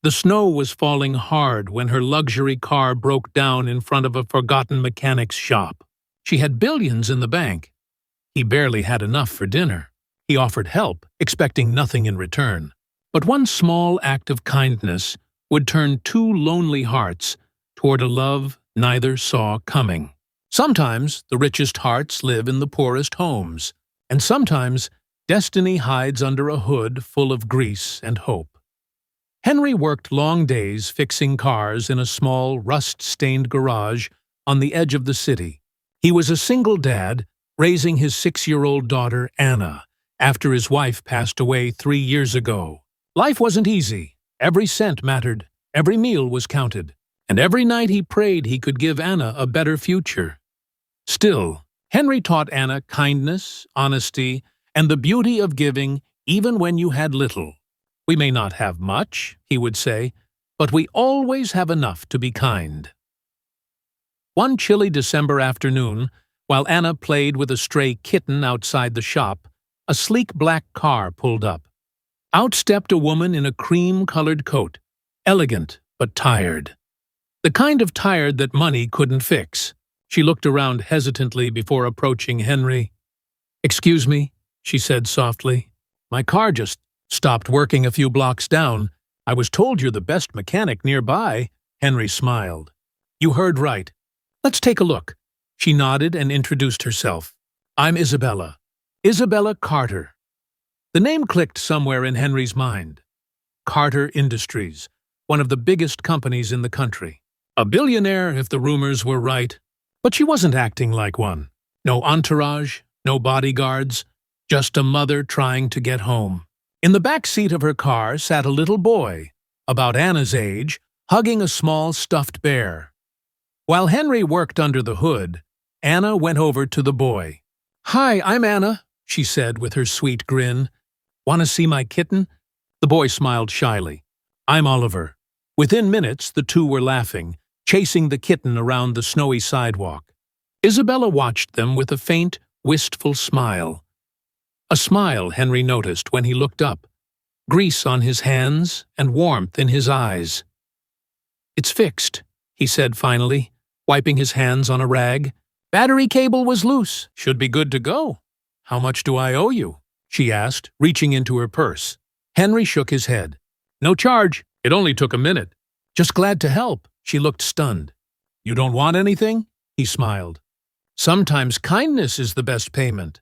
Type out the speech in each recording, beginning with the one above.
The snow was falling hard when her luxury car broke down in front of a forgotten mechanic's shop. She had billions in the bank. He barely had enough for dinner. He offered help, expecting nothing in return. But one small act of kindness would turn two lonely hearts toward a love neither saw coming. Sometimes the richest hearts live in the poorest homes, and sometimes destiny hides under a hood full of grease and hope. Henry worked long days fixing cars in a small, rust-stained garage on the edge of the city. He was a single dad, raising his 6-year-old daughter, Anna, after his wife passed away 3 years ago. Life wasn't easy. Every cent mattered, every meal was counted, and every night he prayed he could give Anna a better future. Still, Henry taught Anna kindness, honesty, and the beauty of giving even when you had little. "We may not have much," he would say, "but we always have enough to be kind." One chilly December afternoon, while Anna played with a stray kitten outside the shop, a sleek black car pulled up. Out stepped a woman in a cream-colored coat, elegant but tired. The kind of tired that money couldn't fix. She looked around hesitantly before approaching Henry. "Excuse me," she said softly. "My car just stopped working a few blocks down. I was told you're the best mechanic nearby." Henry smiled. "You heard right. Let's take a look." She nodded and introduced herself. "I'm Isabella. Isabella Carter." The name clicked somewhere in Henry's mind. Carter Industries, one of the biggest companies in the country. A billionaire, if the rumors were right. But she wasn't acting like one. No entourage, no bodyguards, just a mother trying to get home. In the back seat of her car sat a little boy, about Anna's age, hugging a small stuffed bear. While Henry worked under the hood, Anna went over to the boy. "Hi, I'm Anna," she said with her sweet grin. "Want to see my kitten?" The boy smiled shyly. "I'm Oliver." Within minutes, the two were laughing, chasing the kitten around the snowy sidewalk. Isabella watched them with a faint, wistful smile. A smile Henry noticed when he looked up, grease on his hands and warmth in his eyes. "It's fixed," he said finally, wiping his hands on a rag. "Battery cable was loose. Should be good to go." "How much do I owe you?" she asked, reaching into her purse. Henry shook his head. "No charge. It only took a minute." "Just glad to help." She looked stunned. "You don't want anything?" He smiled. "Sometimes kindness is the best payment."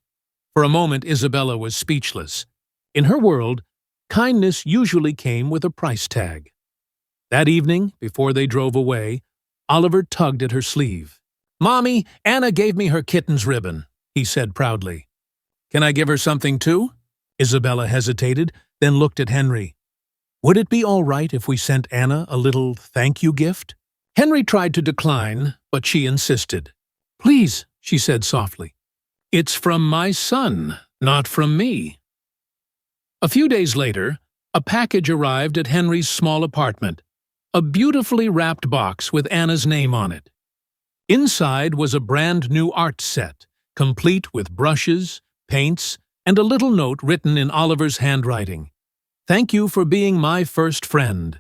For a moment, Isabella was speechless. In her world, kindness usually came with a price tag. That evening, before they drove away, Oliver tugged at her sleeve. "Mommy, Anna gave me her kitten's ribbon," he said proudly. "Can I give her something too?" Isabella hesitated, then looked at Henry. "Would it be all right if we sent Anna a little thank-you gift?" Henry tried to decline, but she insisted. "Please," she said softly. "It's from my son, not from me." A few days later, a package arrived at Henry's small apartment, a beautifully wrapped box with Anna's name on it. Inside was a brand-new art set, complete with brushes, paints, and a little note written in Oliver's handwriting. "Thank you for being my first friend."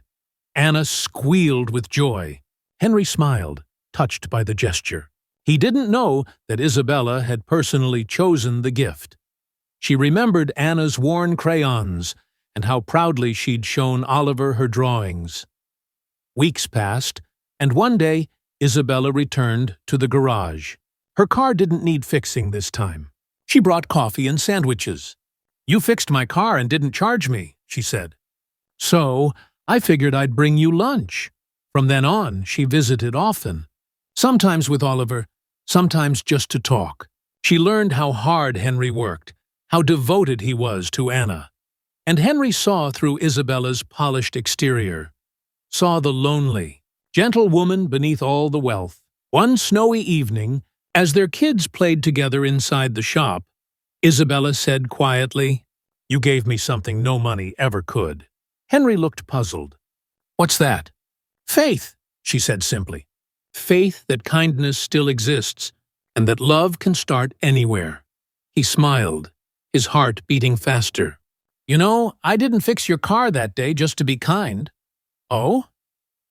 Anna squealed with joy. Henry smiled, touched by the gesture. He didn't know that Isabella had personally chosen the gift. She remembered Anna's worn crayons and how proudly she'd shown Oliver her drawings. Weeks passed, and one day Isabella returned to the garage. Her car didn't need fixing this time. She brought coffee and sandwiches. "You fixed my car and didn't charge me," she said. "So I figured I'd bring you lunch." From then on, she visited often. Sometimes with Oliver, sometimes just to talk. She learned how hard Henry worked, how devoted he was to Anna. And Henry saw through Isabella's polished exterior, saw the lonely, gentle woman beneath all the wealth. One snowy evening, as their kids played together inside the shop, Isabella said quietly, "You gave me something no money ever could." Henry looked puzzled. "What's that?" "Faith," she said simply. "Faith that kindness still exists, and that love can start anywhere." He smiled, his heart beating faster. "You know, I didn't fix your car that day just to be kind." Oh?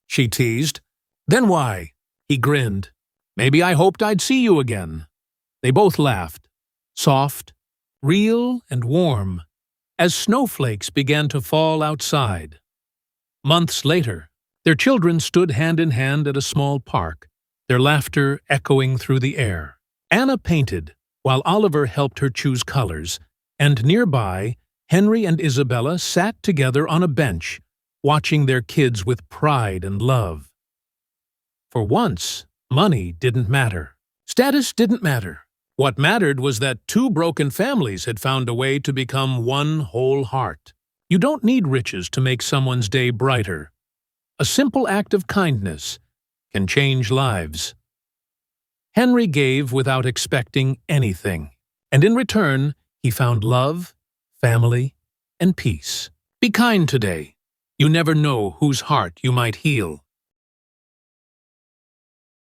She teased. Then why? He grinned. Maybe I hoped I'd see you again. They both laughed, soft, real, and warm, as snowflakes began to fall outside. Months later, their children stood hand in hand at a small park, their laughter echoing through the air. Anna painted, while Oliver helped her choose colors, and nearby, Henry and Isabella sat together on a bench, watching their kids with pride and love. For once, money didn't matter. Status didn't matter. What mattered was that two broken families had found a way to become one whole heart. You don't need riches to make someone's day brighter. A simple act of kindness can change lives. Henry gave without expecting anything, and in return, he found love, family, and peace. Be kind today. You never know whose heart you might heal.